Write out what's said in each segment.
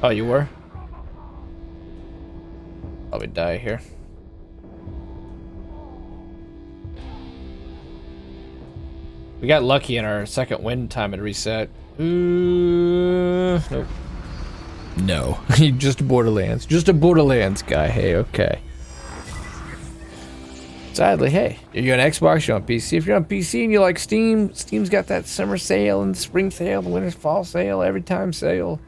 Oh, you were? Probably die here. We got lucky in our second wind time and reset. Nope. No. Just Borderlands. Just a Borderlands guy. Hey, okay. Sadly, hey, you're on Xbox, you're on PC. If you're on PC and you like Steam, Steam's got that summer sale and the spring sale, the winter fall sale, every time sale.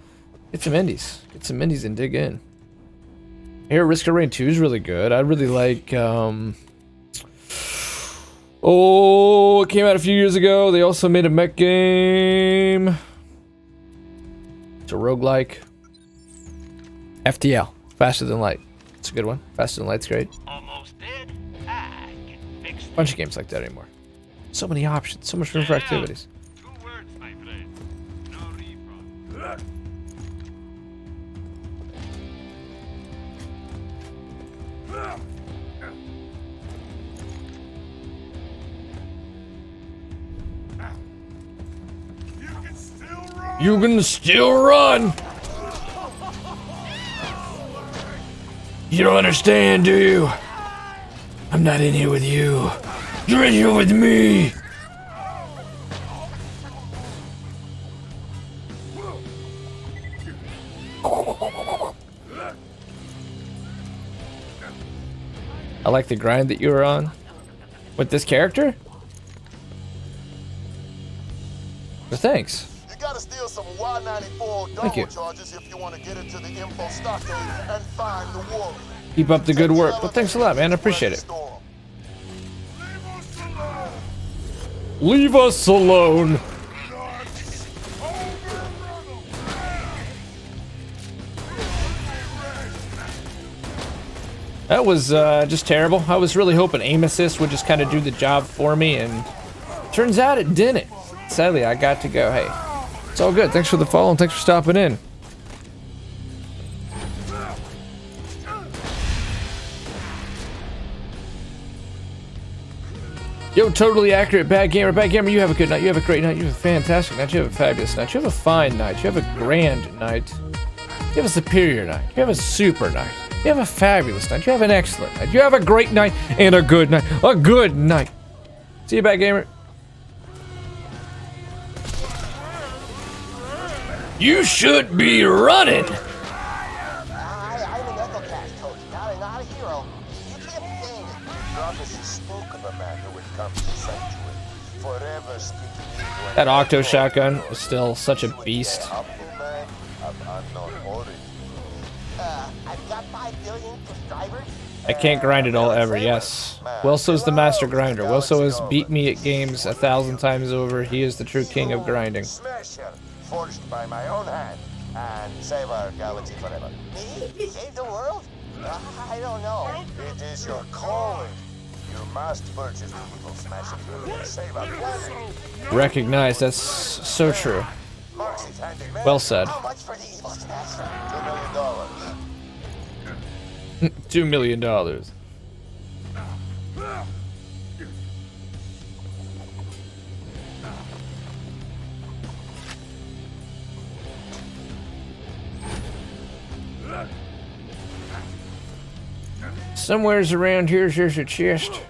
Get some indies. Get some indies and dig in. Here, Risk of Rain 2 is really good. I really like, oh, it came out a few years ago. They also made a mech game. It's a roguelike. FTL, Faster Than Light. It's a good one. Faster Than Light's great. Almost dead. I can fix it. Bunch of games like that anymore. So many options, so much room for activities. 2 words, my friend. No refund. You can still run! You don't understand, do you? I'm not in here with you. You're in here with me! I like the grind that you were on. With this character? Well, thanks. You gotta steal some Y94 Thank you. double charges if you want to get into the info stockade and find the warrior. Keep up the good work. Well, thanks a lot, man. I appreciate it. Leave us alone. That was just terrible. I was really hoping aim assist would just kind of do the job for me, and turns out it didn't. Sadly, I got to go. Hey, it's all good. Thanks for the follow and thanks for stopping in. Yo, totally accurate. Bad gamer, you have a good night. You have a great night. You have a fantastic night. You have a fabulous night. You have a fine night. You have a grand night. You have a superior night. You have a super night. You have a fabulous night. You have an excellent night. You have a great night and a good night. A good night. See you, bad gamer. You should be running. I'm an Ethocast coach, not a hero. You can't think. Prophecy spoke of a man who would come to the sanctuary, forever speaking. That Octo shotgun is still such a beast. Man of unknown origin. I've got 5 billion subscribers. I can't grind it all ever, yes. Wilso's the master grinder. Wilso has beat me at games 1,000 times over. He is the true king of grinding. Smasher, forged by my own hand, and save our galaxy forever. Me? Save the world? I don't know. It is your calling. You must purchase the evil smasher and save our planet. Recognize, that's so true. Marcy's handing me. Well said. How much for the evil smasher? $2 million. $2 million. Somewhere's around here's a chest.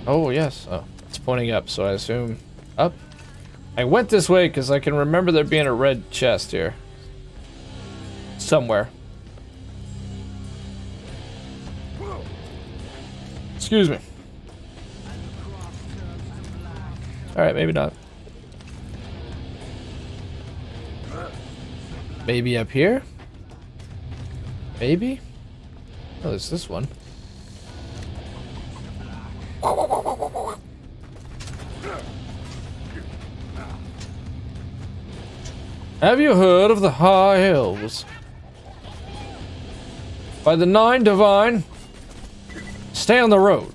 Oh, yes. Oh, it's pointing up, so I assume up. I went this way because I can remember there being a red chest here. Somewhere. Excuse me. Alright, maybe not. Maybe up here? Maybe? Oh, there's this one. Have you heard of the High Hills? By the Nine Divine? Stay on the road.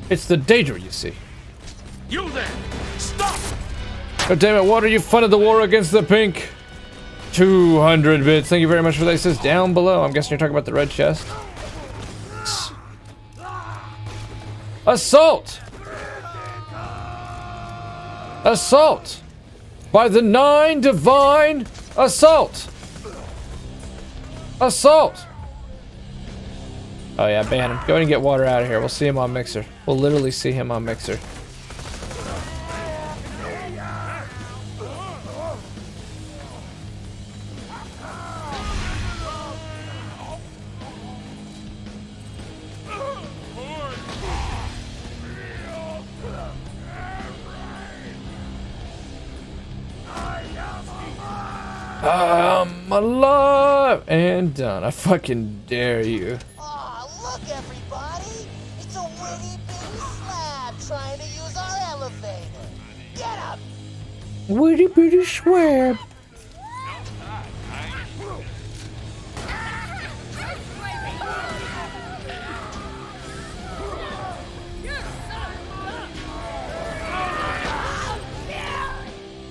It's the danger, you see. You there! Stop! God damn it, what are you funded the war against the pink? 200 bits. Thank you very much for that. It says down below. I'm guessing you're talking about the red chest. Assault! Assault! By the 9 divine assault! Assault! Oh yeah, ban him. Go ahead and get water out of here. We'll see him on Mixer. We'll literally see him on Mixer. I'm alive and done. I fucking dare you. Aw, look everybody! It's a witty bitty slab trying to use our elevator! Get up! Witty bitty swab.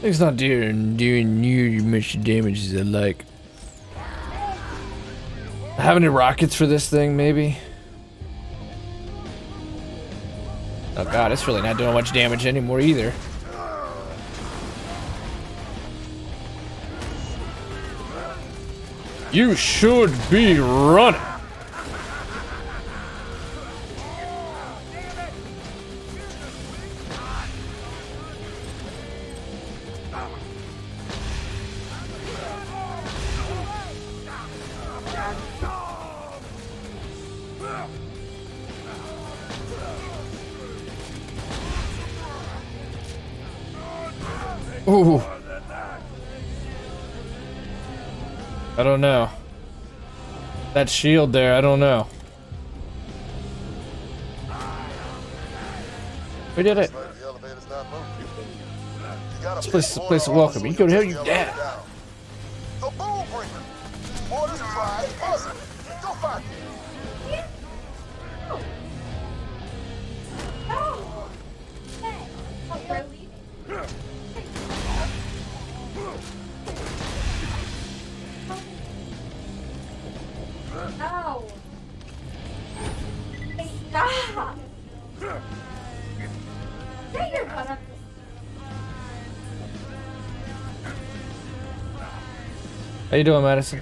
It's not doing near much damage as I like. Have any rockets for this thing, maybe? Oh god, it's really not doing much damage anymore either. You should be running. Ooh. I don't know. That shield there, I don't know. We did it. This place is a place of welcome. You go to hell, you dead. The ball bringer. Orders dry, awesome. Go find it. Ow! Stop! Get your butt up. How you doing, Madison?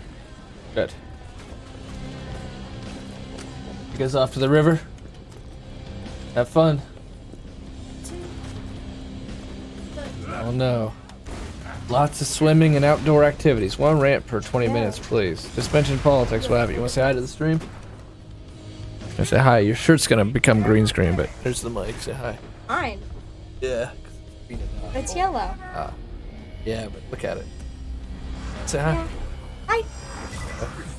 Good. You guys off to the river? Have fun. Oh no. Lots of swimming and outdoor activities. One rant per 20 minutes, please. Just mention politics, what have you. You want to say hi to the stream? Or say hi. Your shirt's gonna become green screen, but there's the mic. Say hi. Fine. Yeah. It's yellow. Ah. Yeah, but look at it. Say hi. Yeah. Hi.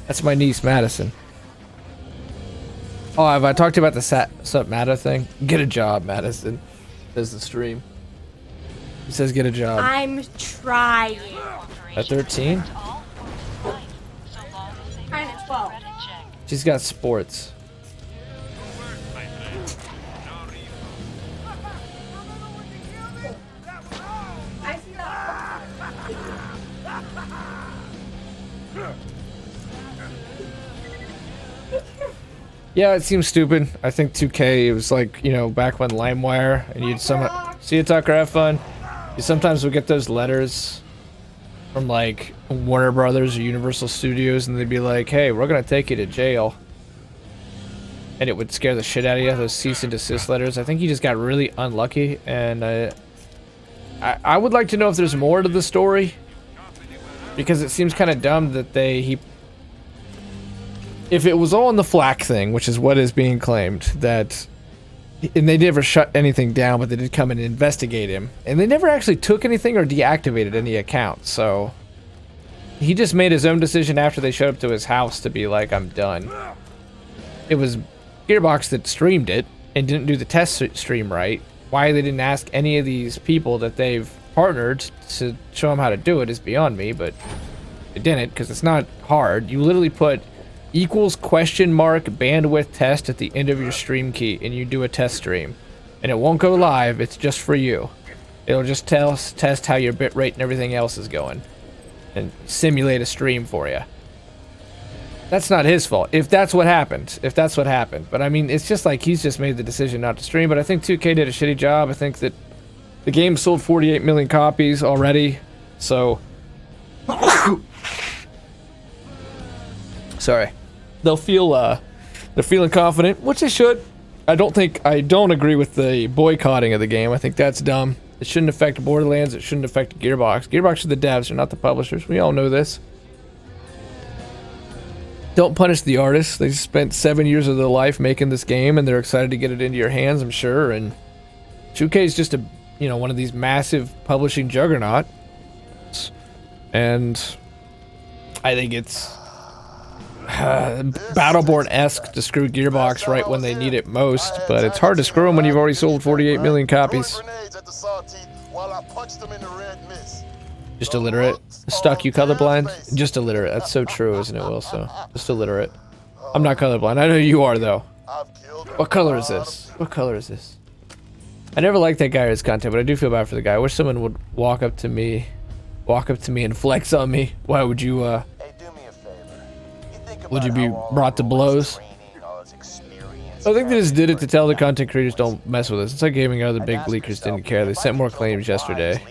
That's my niece, Madison. Oh, have I talked to you about the Sup Mata thing? Get a job, Madison. Says the stream. He says get a job. I'm trying. At 13? Trying at 12. She's got sports. I see that. Yeah, it seems stupid. I think 2K, it was like, you know, back when LimeWire, and you'd see you, Tucker, have fun. You sometimes would get those letters from like Warner Brothers or Universal Studios, and they'd be like, hey, we're gonna take you to jail. And it would scare the shit out of you, those cease and desist letters. I think he just got really unlucky, and I would like to know if there's more to the story, because it seems kind of dumb that if it was all in the flak thing, which is what is being claimed, that, and they never shut anything down, but they did come and investigate him, and they never actually took anything or deactivated any accounts, so he just made his own decision after they showed up to his house to be like, I'm done. It was Gearbox that streamed it and didn't do the test stream right. Why they didn't ask any of these people that they've partnered to show them how to do it is beyond me, but they didn't, because it's not hard. You literally put equals question mark bandwidth test at the end of your stream key, and you do a test stream, and it won't go live. It's just for you. It'll just test how your bitrate and everything else is going, and simulate a stream for you. That's not his fault. If that's what happened. But I mean, it's just like he's just made the decision not to stream. But I think 2K did a shitty job. I think that the game sold 48 million copies already. So, sorry. They're feeling confident, which they should. I don't agree with the boycotting of the game. I think that's dumb. It shouldn't affect Borderlands. It shouldn't affect Gearbox. Gearbox are the devs, they're not the publishers. We all know this. Don't punish the artists. They spent 7 years of their life making this game, and they're excited to get it into your hands, I'm sure. And 2K is just one of these massive publishing juggernauts. And I think it's Battleborn-esque to screw Gearbox right when they need it most, but it's hard to screw them when you've already sold 48 million copies. Just illiterate. Stuck, you colorblind? Just illiterate. That's so true, isn't it, Will? So, just illiterate. I'm not colorblind. I know you are, though. What color is this? What color is this? I never liked that guy or his content, but I do feel bad for the guy. I wish someone would walk up to me and flex on me. Why would you, Hey, do me a favor. would you be brought to blows? I think they just did it to tell the content creators don't mess with us. It's like gaming other big leakers didn't care. They sent more claims yesterday.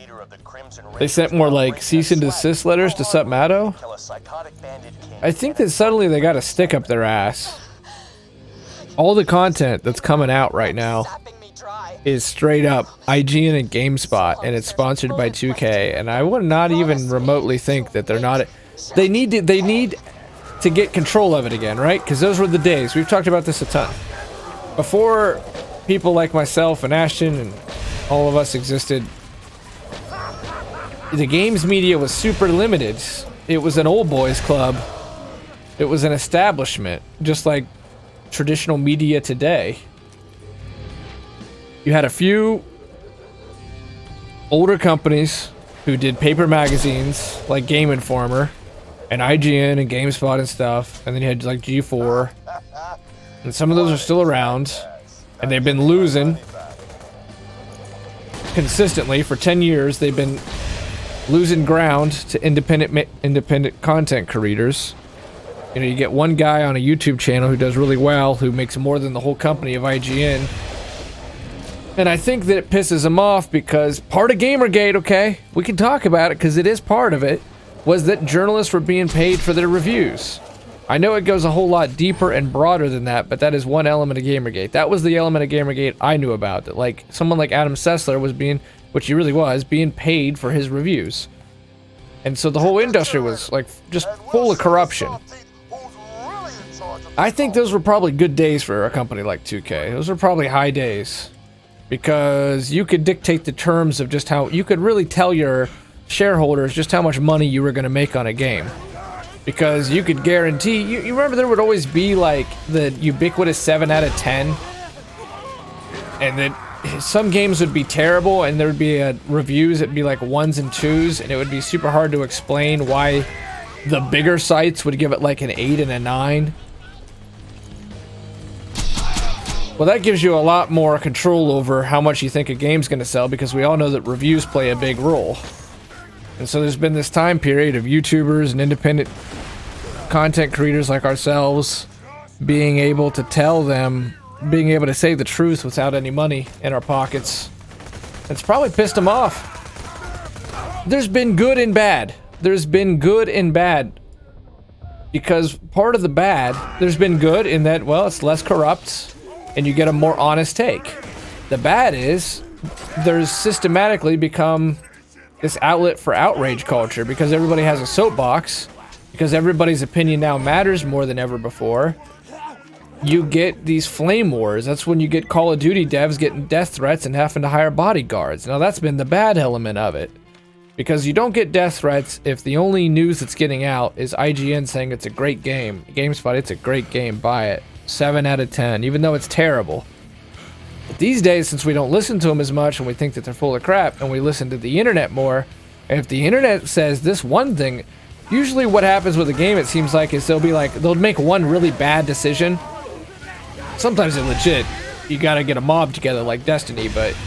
They sent more like cease and desist letters to Submato. I think that suddenly they got a stick up their ass. All the content that's coming out right now is straight up IGN and GameSpot, and it's sponsored by 2K. And I would not even remotely think that they're not. They need to get control of it again, right? Because those were the days. We've talked about this a ton. Before people like myself and Ashton and all of us existed, the games media was super limited. It was an old boys club. It was an establishment, just like traditional media today. You had a few older companies who did paper magazines like Game Informer and IGN and GameSpot and stuff, and then you had like G4, and some of those are still around, and they've been losing consistently for 10 years. They've been losing ground to independent content creators. You know, you get one guy on a YouTube channel who does really well, who makes more than the whole company of IGN. And I think that it pisses him off because part of Gamergate, okay, we can talk about it because it is part of it, was that journalists were being paid for their reviews. I know it goes a whole lot deeper and broader than that, but that is one element of Gamergate. That was the element of Gamergate I knew about, that like someone like Adam Sessler was being, which he really was, being paid for his reviews. And so the whole industry was like just full of corruption. I think those were probably good days for a company like 2K. Those were probably high days. Because you could dictate the terms of just how, you could really tell your shareholders just how much money you were going to make on a game. Because you could guarantee, you remember there would always be like the ubiquitous 7 out of 10. And then some games would be terrible and there would be reviews that'd be like 1s and 2s, and it would be super hard to explain why the bigger sites would give it like an 8 and a 9. Well, that gives you a lot more control over how much you think a game's going to sell, because we all know that reviews play a big role. And so there's been this time period of YouTubers and independent content creators like ourselves being able to being able to say the truth without any money in our pockets. It's probably pissed them off. There's been good and bad. There's been good and bad. Because part of the bad, there's been good in that, well, it's less corrupt and you get a more honest take. The bad is there's systematically become this outlet for outrage culture because everybody has a soapbox, because everybody's opinion now matters more than ever before. You get these flame wars. That's when you get Call of Duty devs getting death threats and having to hire bodyguards. Now that's been the bad element of it, because you don't get death threats if the only news that's getting out is IGN saying it's a great game. GameSpot, it's a great game, buy it. 7 out of 10, even though it's terrible. But these days, since we don't listen to them as much and we think that they're full of crap, and we listen to the internet more, and if the internet says this one thing, usually what happens with a game, it seems like, is they'll make one really bad decision. Sometimes they're legit. You gotta get a mob together like Destiny, but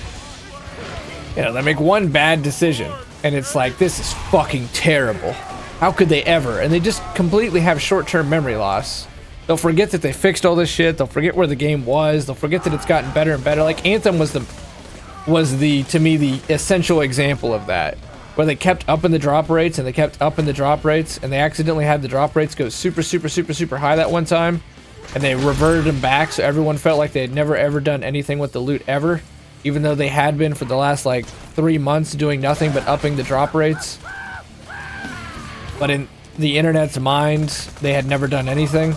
you know, they make one bad decision and it's like, this is fucking terrible. How could they ever? And they just completely have short-term memory loss. They'll forget that they fixed all this shit. They'll forget where the game was. They'll forget that it's gotten better and better. Like Anthem was to me the essential example of that, where they kept up in the drop rates and they kept up in the drop rates, and they accidentally had the drop rates go super high that one time, and they reverted them back, so everyone felt like they had never ever done anything with the loot ever, even though they had been for the last like 3 months doing nothing but upping the drop rates. But in the internet's mind, they had never done anything.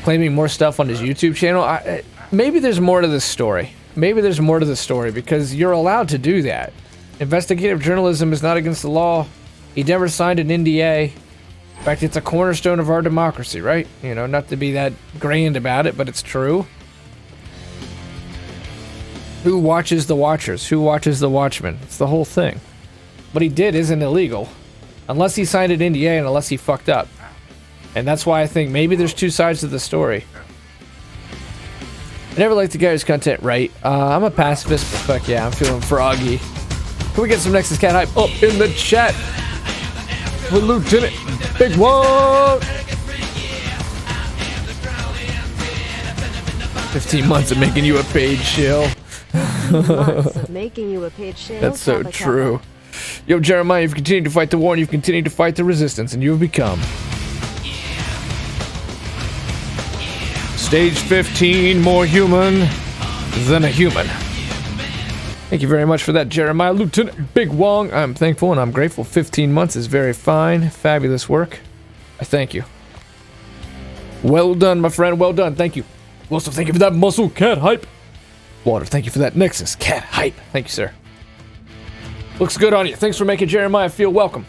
Claiming more stuff on his YouTube channel. Maybe there's more to this story. Maybe there's more to the story because you're allowed to do that. Investigative journalism is not against the law. He never signed an NDA. In fact, it's a cornerstone of our democracy, right? You know, not to be that grand about it, but it's true. Who watches the watchers? Who watches the watchmen? It's the whole thing. What he did isn't illegal. Unless he signed an NDA and unless he fucked up. And that's why I think maybe there's two sides to the story. I never liked the guy whose content right. I'm a pacifist, but fuck yeah, I'm feeling froggy. Can we get some Nexus Cat hype up in the chat? For Lieutenant Big One! 15 months of making you a paid shill. Making you a paid shill. That's so true. Yo, Jeremiah, you've continued to fight the war and you've continued to fight the resistance, and you have become Stage 15, more human than a human. Thank you very much for that, Jeremiah. Lieutenant Big Wong, I'm thankful and I'm grateful. 15 months is very fine. Fabulous work. I thank you. Well done, my friend. Well done. Thank you. Also, thank you for that muscle cat hype. Water, thank you for that Nexus cat hype. Thank you, sir. Looks good on you. Thanks for making Jeremiah feel welcome.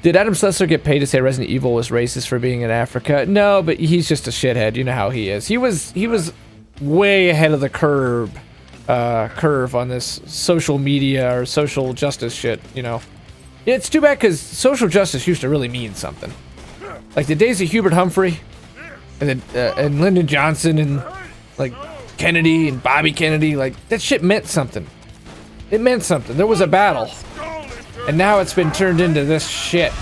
Did Adam Sessler get paid to say Resident Evil was racist for being in Africa? No, but he's just a shithead. You know how he is. He was way ahead of the curve on this social media or social justice shit, you know. It's too bad because social justice used to really mean something. Like the days of Hubert Humphrey and Lyndon Johnson and like Kennedy and Bobby Kennedy, like that shit meant something. It meant something. There was a battle. And now it's been turned into this shit.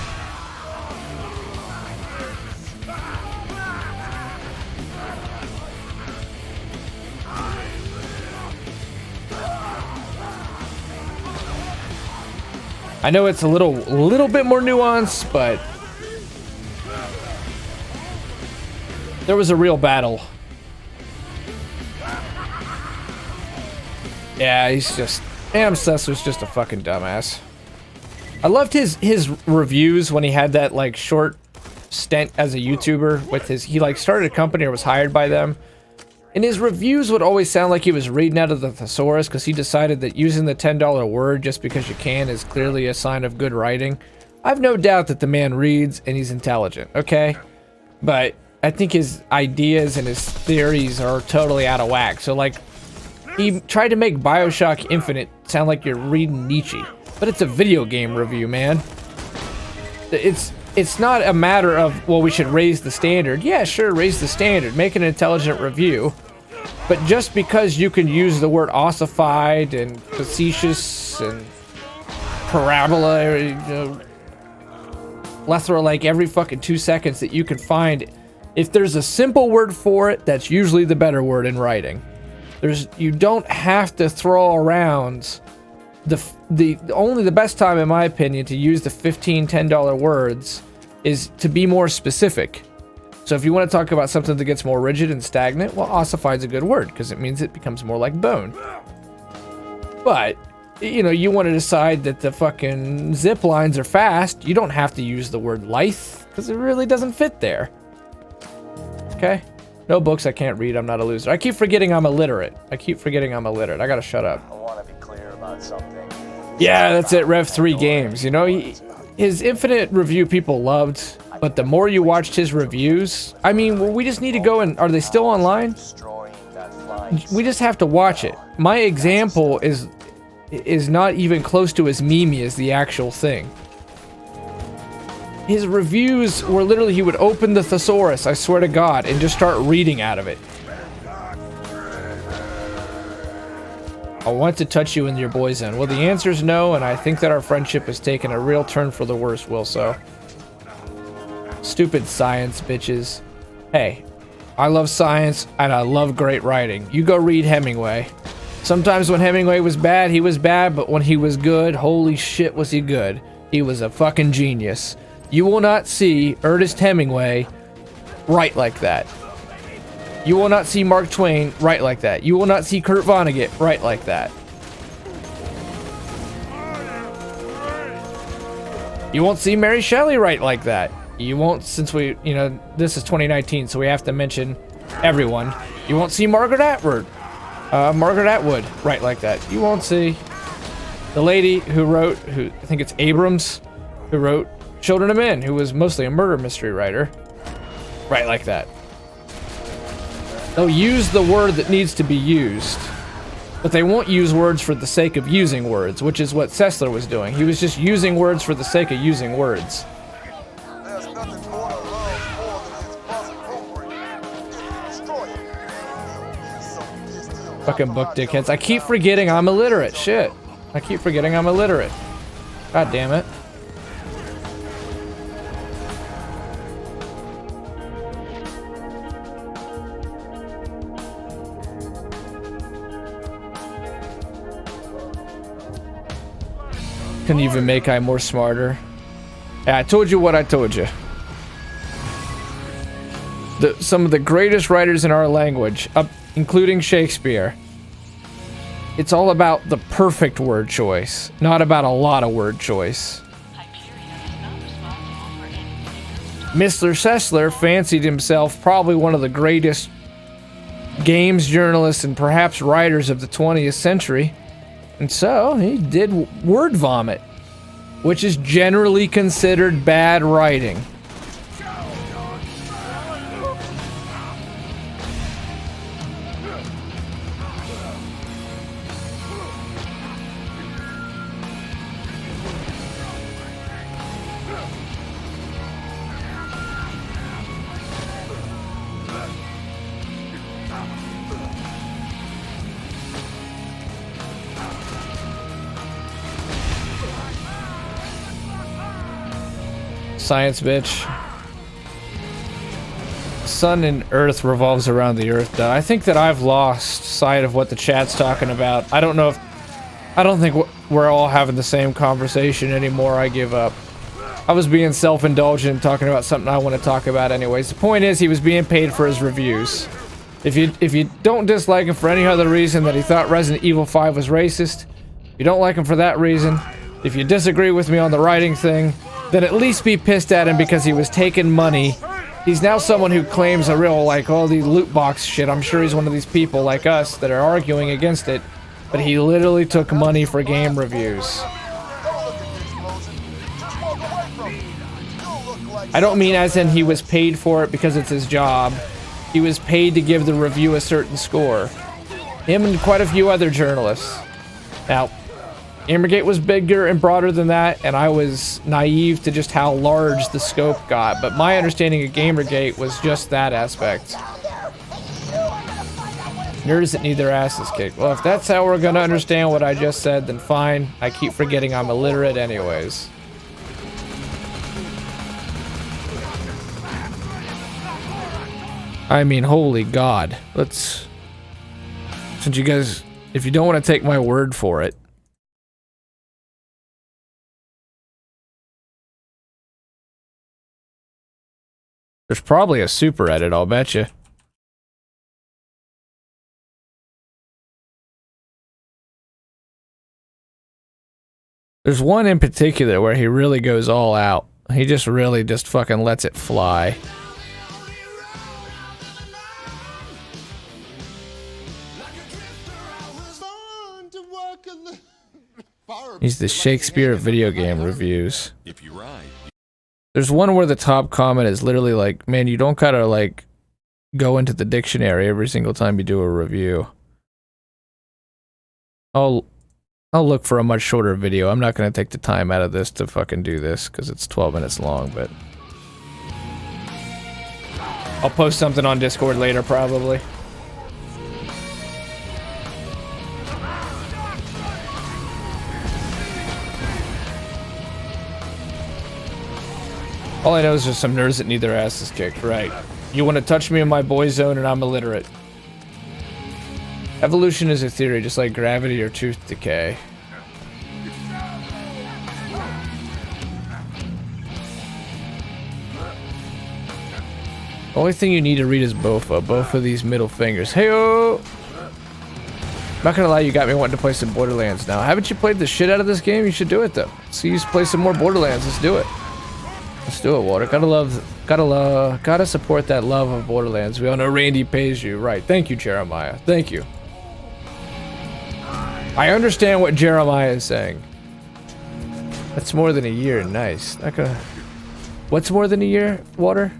I know it's a little bit more nuanced, but there was a real battle. Yeah, he's just... Adam Sessler's just a fucking dumbass. I loved his reviews when he had that like short stint as a YouTuber with his... He like started a company or was hired by them. And his reviews would always sound like he was reading out of the thesaurus because he decided that using the $10 word just because you can is clearly a sign of good writing. I've no doubt that the man reads and he's intelligent, okay? But I think his ideas and his theories are totally out of whack. So like, he tried to make BioShock Infinite sound like you're reading Nietzsche. But it's a video game review, man. It's not a matter of, well, we should raise the standard. Yeah, sure, raise the standard. Make an intelligent review. But just because you can use the word ossified and facetious and parabola, or, you know, plethora like every fucking 2 seconds that you can find, if there's a simple word for it, that's usually the better word in writing. You don't have to throw around only the best time, in my opinion, to use the $10 words is to be more specific. So if you want to talk about something that gets more rigid and stagnant, well, ossified is a good word because it means it becomes more like bone. But, you know, you want to decide that the fucking zip lines are fast, you don't have to use the word lithe because it really doesn't fit there. Okay? No books I can't read, I'm not a loser. I keep forgetting I'm illiterate. I gotta shut up. I want to be clear about something. Yeah, that's it, Rev 3 Games. You know, his Infinite review people loved, but the more you watched his reviews, I mean, well, we just need to go and... Are they still online? We just have to watch it. My example is not even close to as memey as the actual thing. His reviews were literally, he would open the thesaurus, I swear to God, and just start reading out of it. I want to touch you in your boy zone. Well, the answer is no, and I think that our friendship has taken a real turn for the worse, Will, so. Stupid science, bitches. Hey, I love science, and I love great writing. You go read Hemingway. Sometimes when Hemingway was bad, he was bad, but when he was good, holy shit was he good. He was a fucking genius. You will not see Ernest Hemingway write like that. You will not see Mark Twain write like that. You will not see Kurt Vonnegut write like that. You won't see Mary Shelley write like that. You won't, since we, you know, this is 2019, so we have to mention everyone. You won't see Margaret Atwood write like that. You won't see the lady who wrote, I think it's Abrams, who wrote Children of Men, who was mostly a murder mystery writer, write like that. They'll use the word that needs to be used, but they won't use words for the sake of using words, which is what Sessler was doing. He was just using words for the sake of using words. There's nothing more to love more than his buzzing over you. Destroy him. You'll be so pissed he'll Fucking book dickheads. I keep forgetting I'm illiterate. Shit. I keep forgetting I'm illiterate. God damn it. Couldn't even make I more smarter. Yeah, I told you what I told you. Some of the greatest writers in our language, including Shakespeare, it's all about the perfect word choice, not about a lot of word choice. Mr. Sessler fancied himself probably one of the greatest games journalists and perhaps writers of the 20th century. And so, he did word vomit, which is generally considered bad writing. Science, bitch. Sun and Earth revolves around the Earth, though. I think that I've lost sight of what the chat's talking about. I don't think we're all having the same conversation anymore. I give up. I was being self-indulgent and talking about something I want to talk about anyways. The point is, he was being paid for his reviews. If you don't dislike him for any other reason that he thought Resident Evil 5 was racist, if you don't like him for that reason, if you disagree with me on the writing thing, then at least be pissed at him because he was taking money. He's now someone who claims a real, like, all the loot box shit. I'm sure he's one of these people like us that are arguing against it, but he literally took money for game reviews. I don't mean as in he was paid for it because it's his job. He was paid to give the review a certain score. Him and quite a few other journalists. Now, Gamergate was bigger and broader than that, and I was naive to just how large the scope got, but my understanding of Gamergate was just that aspect. Nerds that need their asses kicked. Well, if that's how we're gonna understand what I just said, then fine. I keep forgetting I'm illiterate anyways. I mean, holy God. Let's... Since you guys... If you don't want to take my word for it, there's probably a super edit, I'll bet you. There's one in particular where he really goes all out. He just really just fucking lets it fly. He's the Shakespeare of video game reviews. If you ride. There's one where the top comment is literally like, man, you don't gotta, like, go into the dictionary every single time you do a review. I'll look for a much shorter video. I'm not gonna take the time out of this to fucking do this, because it's 12 minutes long, but... I'll post something on Discord later, probably. All I know is there's some nerds that need their asses kicked, right? You want to touch me in my boy zone and I'm illiterate. Evolution is a theory, just like gravity or tooth decay. The only thing you need to read is both of these middle fingers. Hey-oh! Not gonna lie, you got me wanting to play some Borderlands now. Haven't you played the shit out of this game? You should do it though. So you play some more Borderlands. Let's do it. Let's do it, Water. Gotta support that love of Borderlands. We all know Randy pays you, right? Thank you, Jeremiah. Thank you. I understand what Jeremiah is saying. That's more than a year. Nice. Not gonna. What's more than a year, Water?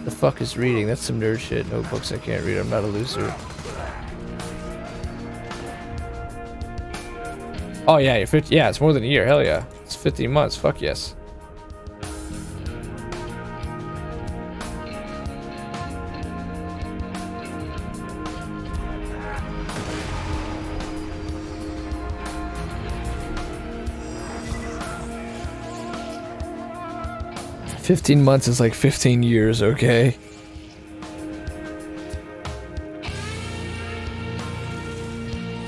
The fuck is reading? That's some nerd shit. No books I can't read. I'm not a loser. Oh yeah, you're 50. Yeah, it's more than a year. Hell yeah. It's 15 months. Fuck yes. $15 is like 15 years, okay?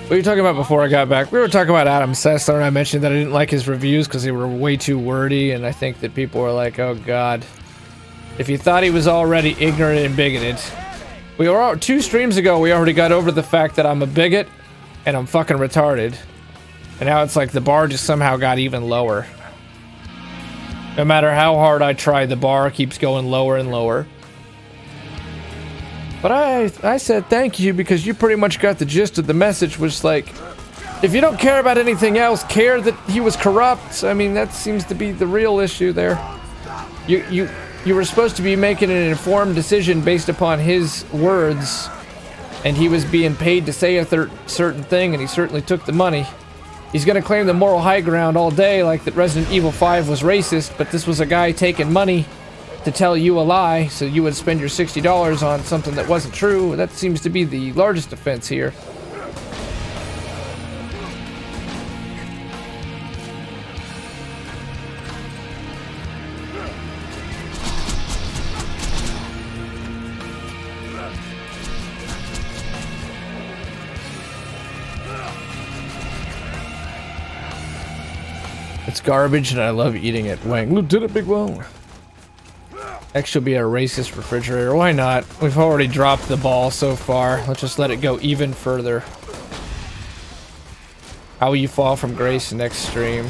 What were you talking about before I got back? We were talking about Adam Sessler, and I mentioned that I didn't like his reviews because they were way too wordy, and I think that people were like, oh god. If you thought he was already ignorant and bigoted. We were 2 streams ago, we already got over the fact that I'm a bigot, and I'm fucking retarded. And now it's like the bar just somehow got even lower. No matter how hard I try, the bar keeps going lower and lower. But I said thank you because you pretty much got the gist of the message, which like, if you don't care about anything else, care that he was corrupt. I mean, that seems to be the real issue there. You were supposed to be making an informed decision based upon his words, and he was being paid to say a certain thing, and he certainly took the money. He's gonna claim the moral high ground all day, like that Resident Evil 5 was racist, but this was a guy taking money to tell you a lie, so you would spend your $60 on something that wasn't true. That seems to be the largest offense here. It's garbage and I love eating it. Wang, Lieutenant Big Well. X should be a racist refrigerator. Why not? We've already dropped the ball so far. Let's just let it go even further. How will you fall from grace next stream?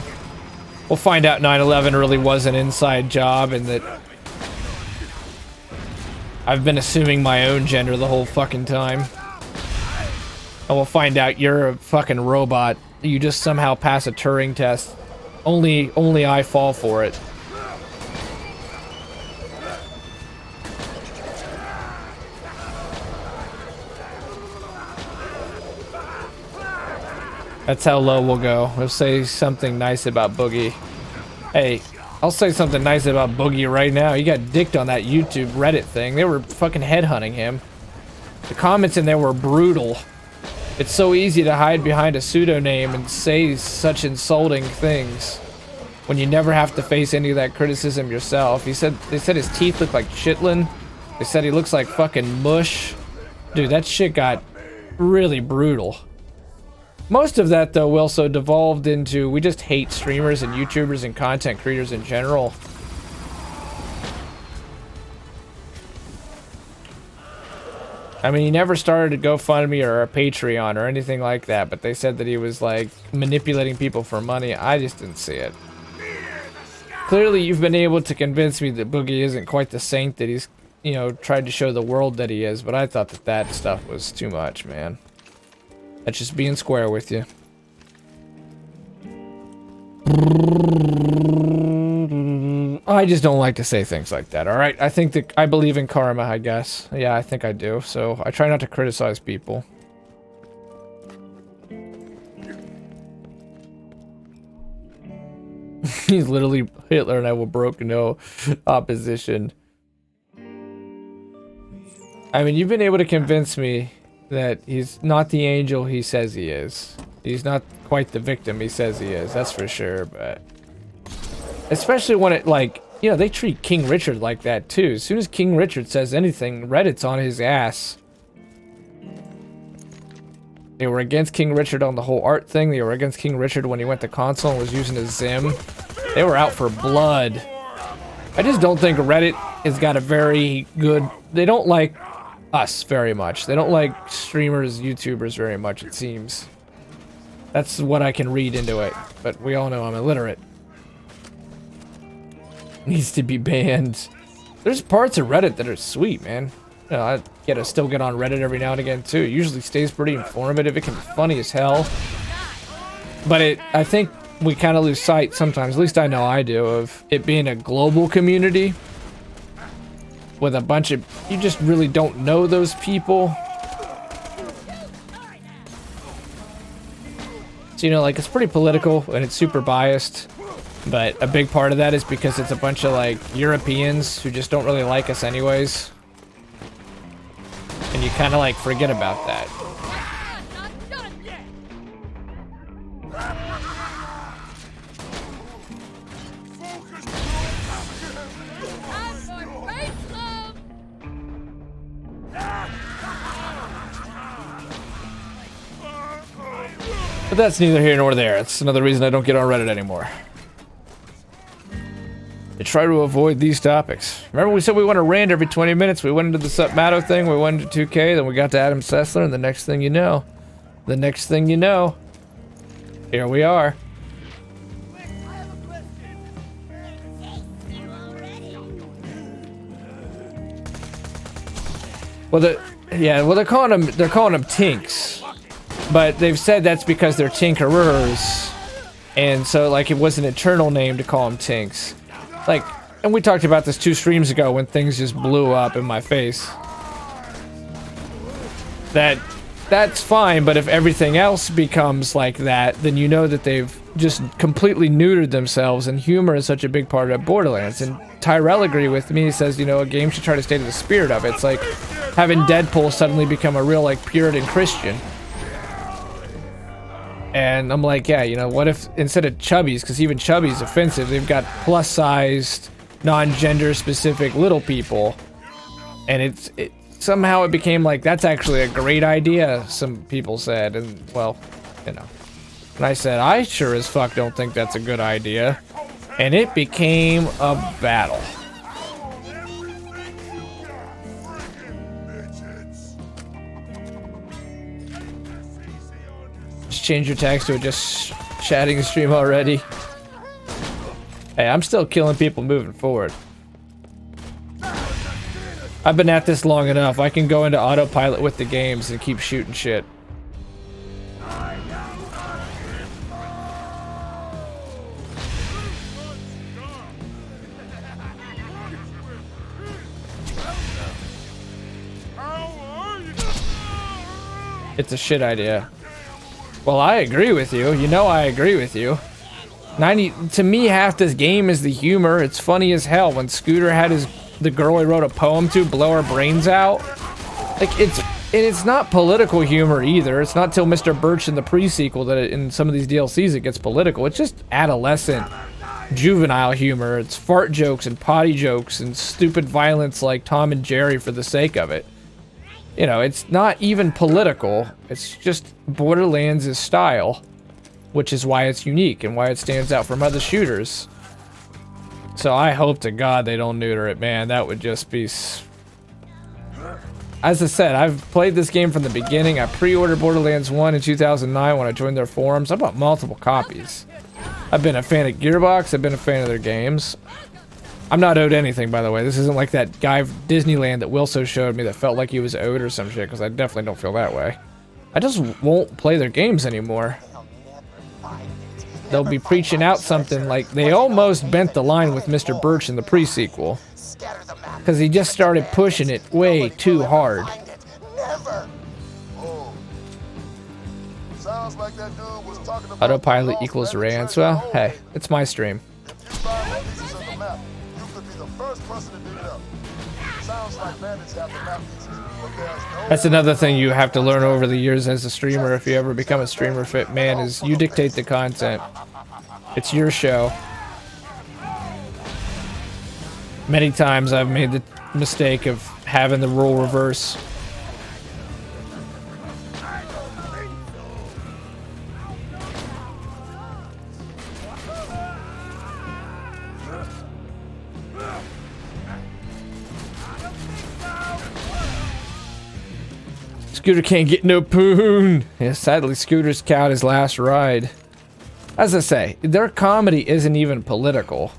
We'll find out 9/11 really was an inside job and that I've been assuming my own gender the whole fucking time. And we'll find out you're a fucking robot. You just somehow pass a Turing test. Only I fall for it. That's how low we'll go. We'll say something nice about Boogie. Hey, I'll say something nice about Boogie right now. He got dicked on that YouTube Reddit thing. They were fucking headhunting him. The comments in there were brutal. It's so easy to hide behind a pseudonym and say such insulting things when you never have to face any of that criticism yourself. They said his teeth look like chitlin. They said he looks like fucking mush. Dude, that shit got really brutal. Most of that, though, also devolved into we just hate streamers and YouTubers and content creators in general. I mean, he never started a GoFundMe or a Patreon or anything like that, but they said that he was, like, manipulating people for money. I just didn't see it. Clearly, you've been able to convince me that Boogie isn't quite the saint that he's, you know, tried to show the world that he is, but I thought that stuff was too much, man. That's just being square with you. I just don't like to say things like that, alright? I think that I believe in karma, I guess. Yeah, I think I do, so I try not to criticize people. He's literally Hitler and I will broke no opposition. I mean, you've been able to convince me that he's not the angel he says he is. He's not quite the victim he says he is, that's for sure, but Especially when it, like, you know, they treat King Richard like that too. As soon as King Richard says anything, Reddit's on his ass. They were against King Richard on the whole art thing. They were against King Richard when he went to console and was using his Zim. They were out for blood. I just don't think Reddit has got a very good... They don't like us very much. They don't like streamers, YouTubers very much, it seems. That's what I can read into it. But we all know I'm illiterate. Needs to be banned. There's parts of Reddit that are sweet, man. You know, I still get on Reddit every now and again too. It usually stays pretty informative. It can be funny as hell. But I think we kind of lose sight sometimes, at least I know I do, of it being a global community with a bunch of, you just really don't know those people. So, you know, like, it's pretty political and it's super biased. But a big part of that is because it's a bunch of, like, Europeans who just don't really like us anyways. And you kind of, like, forget about that. But that's neither here nor there. It's another reason I don't get on Reddit anymore. I try to avoid these topics. Remember we said we want to rant every 20 minutes? We went into the Supmato thing, we went into 2K, then we got to Adam Sessler, and the next thing you know, here we are. Well, they're calling them tinks, but they've said that's because they're tinkerers, and so like it was an eternal name to call them tinks. Like, and we talked about this 2 streams ago when things just blew up in my face. That's fine, but if everything else becomes like that, then you know that they've just completely neutered themselves, and humor is such a big part of Borderlands. And Tyrell agreed with me. He says, you know, a game should try to stay to the spirit of it. It's like having Deadpool suddenly become a real, like, Puritan Christian. And I'm like, yeah, you know, what if instead of chubbies, because even chubby's offensive, they've got plus-sized, non-gender specific little people. And somehow it became like, that's actually a great idea, some people said. And, well, you know. And I said, I sure as fuck don't think that's a good idea. And it became a battle. Change your text to a just chatting stream already. Hey, I'm still killing people moving forward. I've been at this long enough. I can go into autopilot with the games and keep shooting shit. It's a shit idea. Well, I agree with you. You know I agree with you. To me, half this game is the humor. It's funny as hell when Scooter had the girl he wrote a poem to blow her brains out. Like, it's not political humor either. It's not till Mr. Birch in the pre-sequel that in some of these DLCs it gets political. It's just adolescent, juvenile humor. It's fart jokes and potty jokes and stupid violence like Tom and Jerry for the sake of it. You know, it's not even political. It's just Borderlands' style, which is why it's unique and why it stands out from other shooters. So I hope to God they don't neuter it, man. That would just be... As I said, I've played this game from the beginning. I pre-ordered Borderlands 1 in 2009 when I joined their forums. I bought multiple copies. I've been a fan of Gearbox. I've been a fan of their games. I'm not owed anything, by the way. This isn't like that guy of Disneyland that Wilso showed me that felt like he was owed or some shit, because I definitely don't feel that way. I just won't play their games anymore. They'll be preaching out something like... They almost bent the line with Mr. Birch in the pre-sequel. Because he just started pushing it way too hard. Autopilot equals rants. Well, hey, it's my stream. That's another thing you have to learn over the years as a streamer if you ever become a streamer fit man is you dictate the content. It's your show. Many times I've made the mistake of having the role reverse. Scooter can't get no poon. Yeah, sadly, Scooter's caught his last ride. As I say, their comedy isn't even political.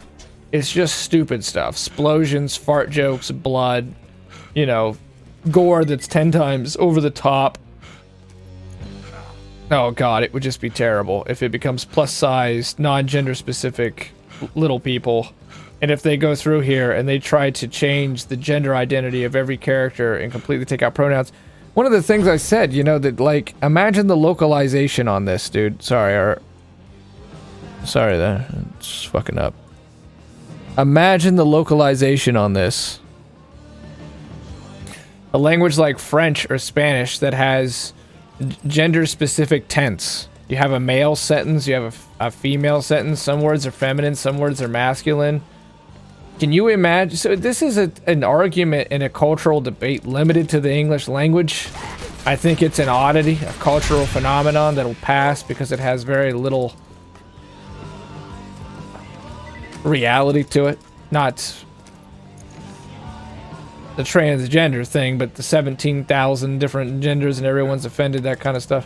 It's just stupid stuff. Explosions, fart jokes, blood, you know, gore that's 10 times over the top. Oh god, it would just be terrible if it becomes plus-size, non-gender specific little people. And if they go through here and they try to change the gender identity of every character and completely take out pronouns. One of the things I said, you know, that like, imagine the localization on this, dude. Sorry, there. It's fucking up. Imagine the localization on this. A language like French or Spanish that has gender-specific tense. You have a male sentence, you have a female sentence. Some words are feminine, some words are masculine. Can you imagine? So this is an argument in a cultural debate limited to the English language. I think it's an oddity, a cultural phenomenon that'll pass because it has very little reality to it. Not the transgender thing, but the 17,000 different genders and everyone's offended, that kind of stuff.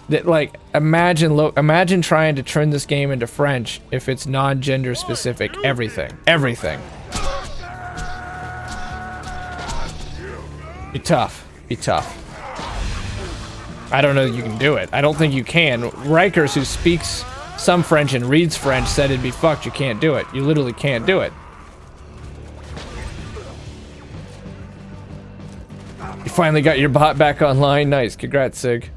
That, like, imagine trying to turn this game into French if it's non-gender specific. Everything. Be tough. I don't know that you can do it. I don't think you can. Rikers, who speaks some French and reads French, said it'd be fucked. You can't do it. You literally can't do it. You finally got your bot back online. Nice. Congrats, Sig.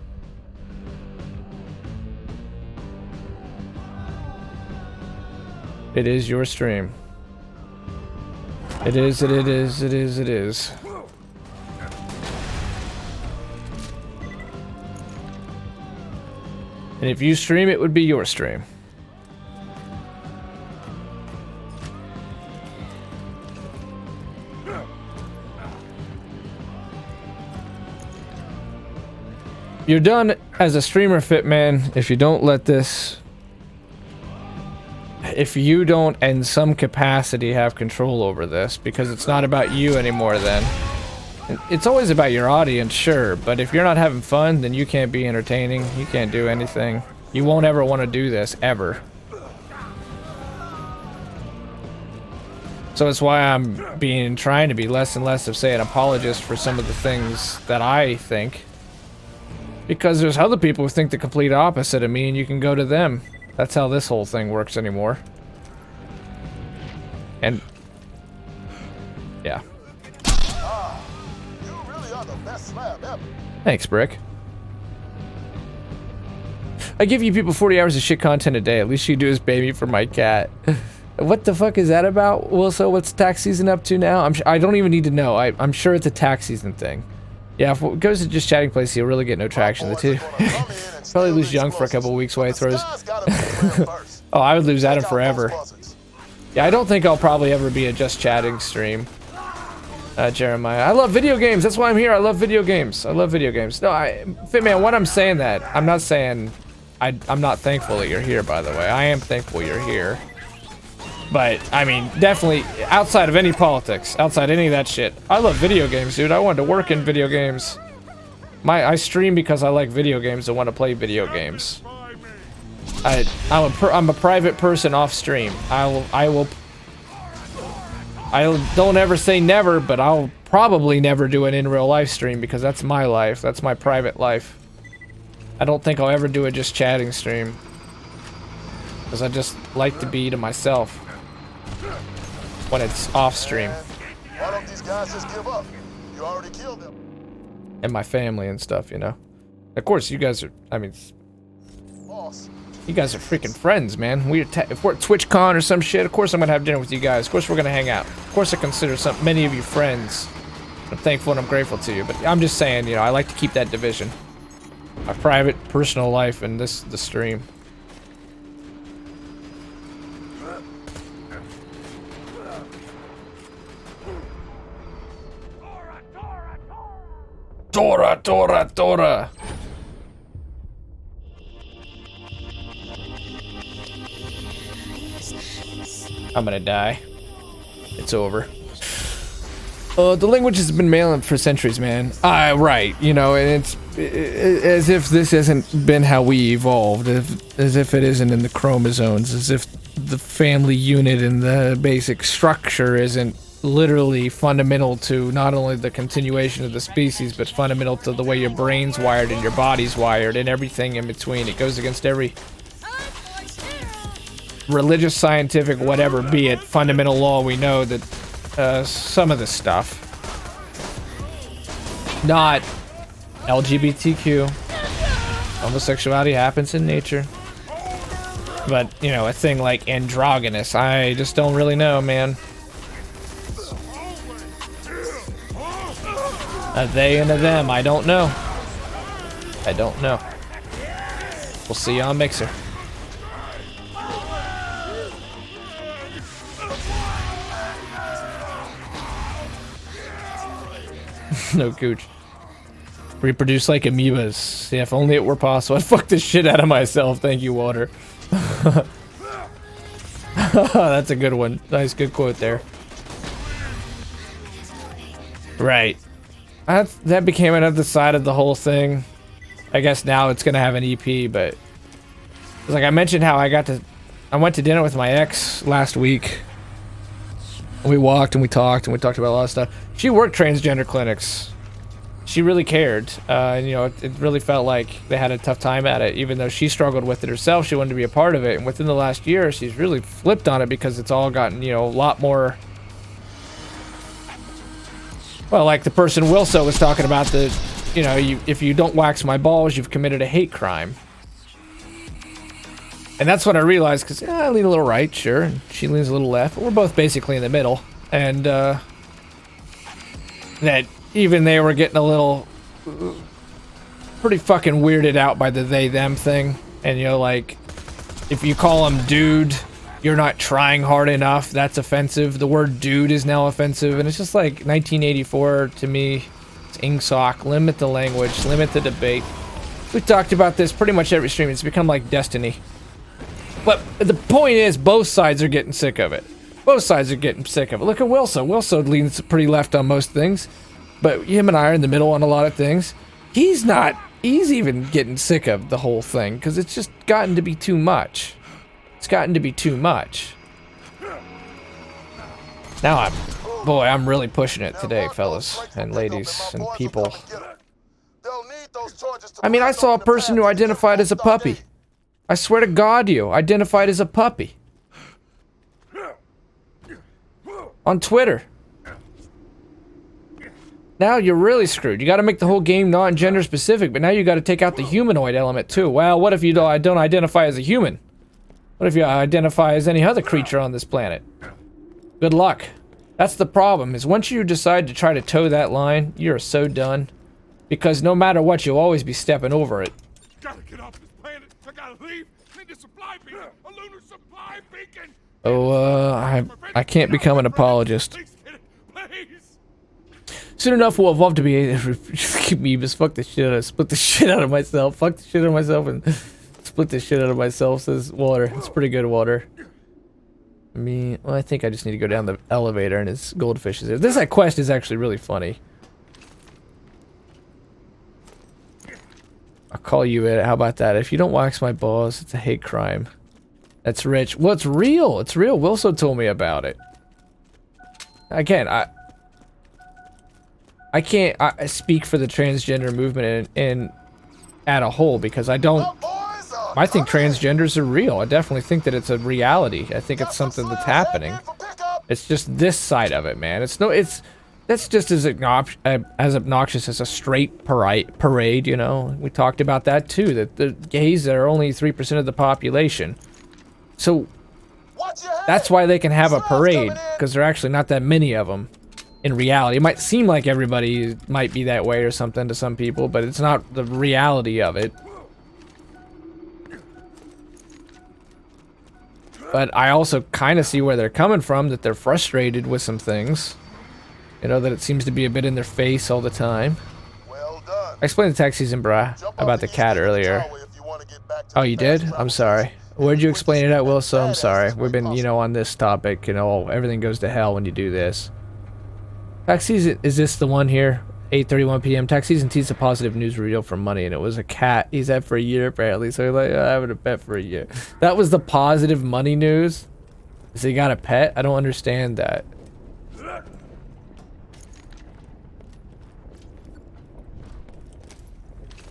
It is your stream. It is. And if you stream, it would be your stream. You're done as a streamer, Fitman, if you don't let this... If you don't, in some capacity, have control over this, because it's not about you anymore then. It's always about your audience, sure, but if you're not having fun, then you can't be entertaining, you can't do anything. You won't ever want to do this, ever. So it's why I'm trying to be less and less of, say, an apologist for some of the things that I think. Because there's other people who think the complete opposite of me, and you can go to them. That's how this whole thing works anymore. And... yeah. You really are the best slab ever. Thanks, Brick. I give you people 40 hours of shit content a day. At least you do is baby for my cat. What the fuck is that about? Well, so what's tax season up to now? I don't even need to know. I'm sure it's a tax season thing. Yeah, if it goes to just chatting place, he'll really get no traction. The two. Probably lose Young for a couple weeks while he throws. Oh, I would lose Adam forever. Yeah, I don't think I'll probably ever be a just chatting stream. Jeremiah. I love video games. That's why I'm here. I love video games. No, Fitman, what I'm saying that, I'm not saying I'm not thankful that you're here, by the way. I am thankful you're here. But, I mean, definitely, outside of any politics, outside any of that shit, I love video games, dude. I wanted to work in video games. I stream because I like video games and want to play video games. I'm a private person off stream. I don't ever say never, but I'll probably never do an in real life stream because that's my life. That's my private life. I don't think I'll ever do a just chatting stream. Because I just like to be to myself when it's off stream. Why don't these guys just give up? You already killed them. And my family and stuff, you know. Of course, you guys are, I mean, Boss. you guys are freaking friends, man. If we're at TwitchCon or some shit, of course I'm gonna have dinner with you guys. Of course we're gonna hang out. Of course I consider many of you friends. I'm thankful and I'm grateful to you, but I'm just saying, you know, I like to keep that division. My private, personal life and the stream. Tora, Tora, Tora. I'm gonna die. It's over. The language has been mailing for centuries, man. Right, you know, and it's as if this hasn't been how we evolved, as if it isn't in the chromosomes, as if the family unit and the basic structure isn't literally fundamental to not only the continuation of the species, but fundamental to the way your brain's wired and your body's wired and everything in between. It goes against every religious, scientific, whatever be it, fundamental law we know that some of this stuff, not LGBTQ, homosexuality happens in nature, but, you know, a thing like androgynous, I just don't really know, man. A they and a them, I don't know. I don't know. We'll see you on Mixer. No gooch. Reproduce like amoebas. Yeah, if only it were possible. I'd fuck the shit out of myself. Thank you, Water. That's a good one. Nice, good quote there. Right. That became another side of the whole thing. I guess now it's gonna have an EP, but like I mentioned how I went to dinner with my ex last week. We walked and we talked about a lot of stuff. She worked transgender clinics. She really cared. And, you know, it really felt like they had a tough time at it. Even though she struggled with it herself, she wanted to be a part of it. And within the last year, she's really flipped on it because it's all gotten, you know, a lot more... Well, like the person Wilso was talking about, the, you know, if you don't wax my balls, you've committed a hate crime. And that's what I realized, because I lean a little right, sure, and she leans a little left, but we're both basically in the middle. And that even they were getting a little pretty fucking weirded out by the they-them thing. And, you know, like, if you call them dude, you're not trying hard enough, that's offensive. The word dude is now offensive, and it's just like 1984 to me. It's ingsoc. Limit the language, limit the debate. We've talked about this pretty much every stream. It's become like Destiny. But the point is, both sides are getting sick of it. Both sides are getting sick of it. Look at Wilson. Wilson leans pretty left on most things, but him and I are in the middle on a lot of things. He's not. He's even getting sick of the whole thing because it's just gotten to be too much. It's gotten to be too much. Now I'm really pushing it today, fellas and ladies and people. I mean, I saw a person who identified as a puppy. I swear to God, you identified as a puppy. On Twitter. Now you're really screwed. You gotta make the whole game non-gender specific, but now you gotta take out the humanoid element too. Well, what if you don't identify as a human? What if you identify as any other creature on this planet? Good luck. That's the problem, is once you decide to try to toe that line, you're so done. Because no matter what, you'll always be stepping over it. Gotta get off this planet. I gotta leave. Need a supply beacon. A lunar supply beacon. Oh, I can't become an apologist. Please get it. Please. Soon enough, we'll evolve to be amoebas. Fuck the shit. I split the shit out of myself. Fuck the shit out of myself and split the shit out of myself, says Water. It's pretty good, Water. Well, I think I just need to go down the elevator and his goldfish is there. This quest is actually really funny. I'll call you it. How about that? If you don't wax my balls, it's a hate crime. That's rich. Well, it's real. It's real. Wilson told me about it. Again, I can't speak for the transgender movement in at a whole because I think transgenders are real. I definitely think that it's a reality. I think it's something that's happening. It's just this side of it, man. That's just as obnoxious as a straight parade, you know? We talked about that too, that the gays are only 3% of the population. So that's why they can have a parade, because there are actually not that many of them in reality. It might seem like everybody might be that way or something to some people, but it's not the reality of it. But I also kind of see where they're coming from, that they're frustrated with some things. You know, that it seems to be a bit in their face all the time. Well done. I explained the tax season, bruh, about the cat earlier. Oh, you did? I'm sorry. Where'd you explain it at, Will? So I'm sorry. We've been, you know, on this topic, you know, everything goes to hell when you do this. Tax season, is this the one here? 8:31 p.m. Tax season teased a positive news reveal for money, and it was a cat he's had for a year, apparently. So he's like, oh, I having a pet for a year. That was the positive money news? So he got a pet? I don't understand that.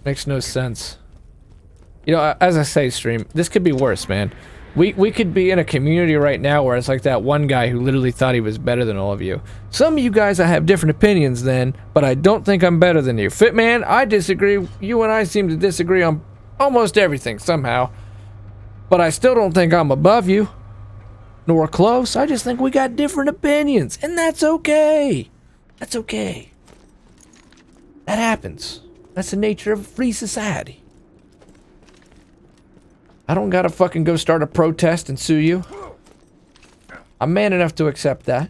Makes no sense. You know, as I say, stream, this could be worse, man. We could be in a community right now where it's like that one guy who literally thought he was better than all of you. Some of you guys I have different opinions than, but I don't think I'm better than you. Fitman, I disagree. You and I seem to disagree on almost everything somehow. But I still don't think I'm above you. Nor close. I just think we got different opinions. And that's okay. That's okay. That happens. That's the nature of a free society. I don't gotta fucking go start a protest and sue you. I'm man enough to accept that.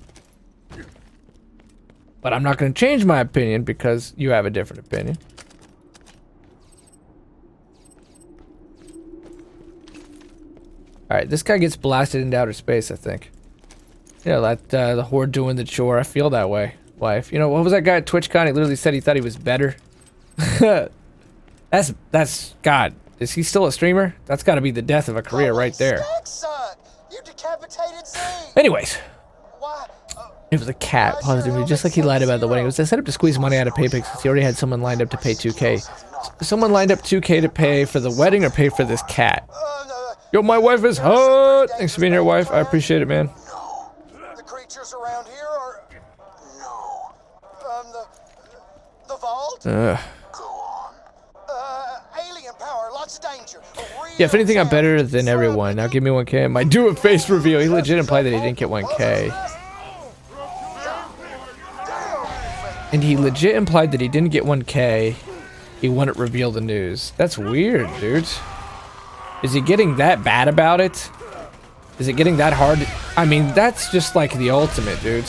But I'm not gonna change my opinion because you have a different opinion. Alright, this guy gets blasted into outer space, I think. Yeah, that, the horde doing the chore. I feel that way, wife. You know, what was that guy at TwitchCon? He literally said he thought he was better. That's, God. Is he still a streamer? That's gotta be the death of a career right there. You decapitated Zane. Anyways. Why? It was a cat, positively, just like he lied about the wedding. It was set up to squeeze money out of PayPix because he already had someone lined up to pay 2K. Someone lined up 2K to pay for the wedding or pay for this cat. Yo, my wife is hot! Thanks for being here, wife. I appreciate it, man. No. The creatures around here are... No. The vault? Go on. Alien power, lots of danger. Yeah, if anything, I'm better than everyone. Now give me 1K. My do a face reveal. He legit implied that he didn't get 1K. And he legit implied that he didn't get 1K. He wouldn't reveal the news. That's weird, dude. Is he getting that bad about it? Is it getting that hard? I mean, that's just like the ultimate, dude.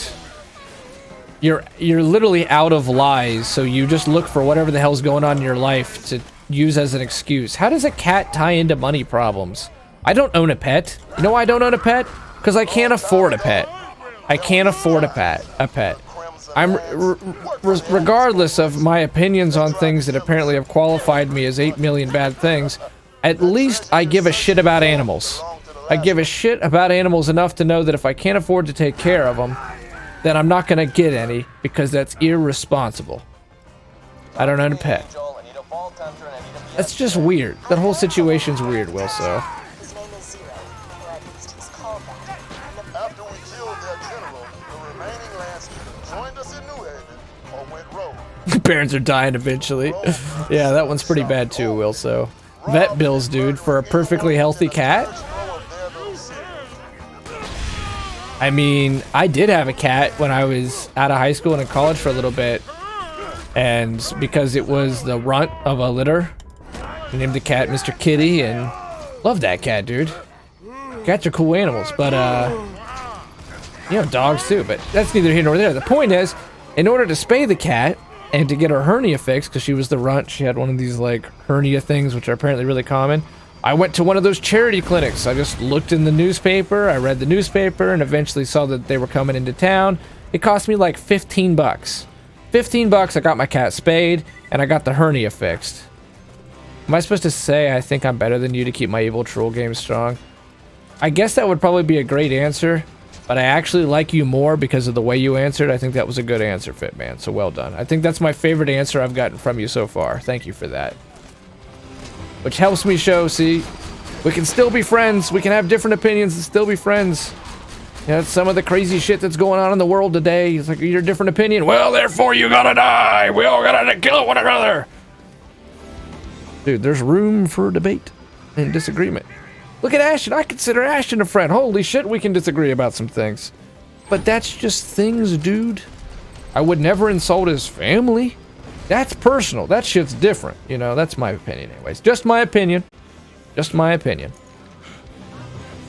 You're literally out of lies, so you just look for whatever the hell's going on in your life to use as an excuse. How does a cat tie into money problems? I don't own a pet. You know why I don't own a pet? Because I can't afford a pet. I can't afford a pet. I'm regardless of my opinions on things that apparently have qualified me as 8 million bad things, at least I give a shit about animals. I give a shit about animals enough to know that if I can't afford to take care of them, then I'm not gonna get any because that's irresponsible. I don't own a pet. That's just weird. That whole situation's weird, Will, so. His name is Zero, or at least he's called that. After we killed their general, the remaining Lancers joined us in New Haven or went rogue. Parents are dying eventually. Yeah, that one's pretty bad too, Will, so. Vet bills, dude, for a perfectly healthy cat? I mean, I did have a cat when I was out of high school and in college for a little bit. And because it was the runt of a litter, I named the cat Mr. Kitty, and love that cat, dude. Cats are cool animals, but, you know, dogs too, but that's neither here nor there. The point is, in order to spay the cat, and to get her hernia fixed, because she was the runt, she had one of these, like, hernia things, which are apparently really common. I went to one of those charity clinics. I just looked in the newspaper, I read the newspaper, and eventually saw that they were coming into town. It cost me like 15 bucks. 15 bucks, I got my cat spayed, and I got the hernia fixed. Am I supposed to say I think I'm better than you to keep my evil troll game strong? I guess that would probably be a great answer, but I actually like you more because of the way you answered. I think that was a good answer, Fitman, so well done. I think that's my favorite answer I've gotten from you so far. Thank you for that. Which helps me show, see, we can still be friends. We can have different opinions and still be friends. Yeah, that's some of the crazy shit that's going on in the world today. It's like, your different opinion. Well, therefore you gotta die. We all gotta kill one another. Dude, there's room for debate and disagreement. Look at Ashton. I consider Ashton a friend. Holy shit, we can disagree about some things. But that's just things, dude. I would never insult his family. That's personal. That shit's different. You know, that's my opinion anyways. Just my opinion. Just my opinion.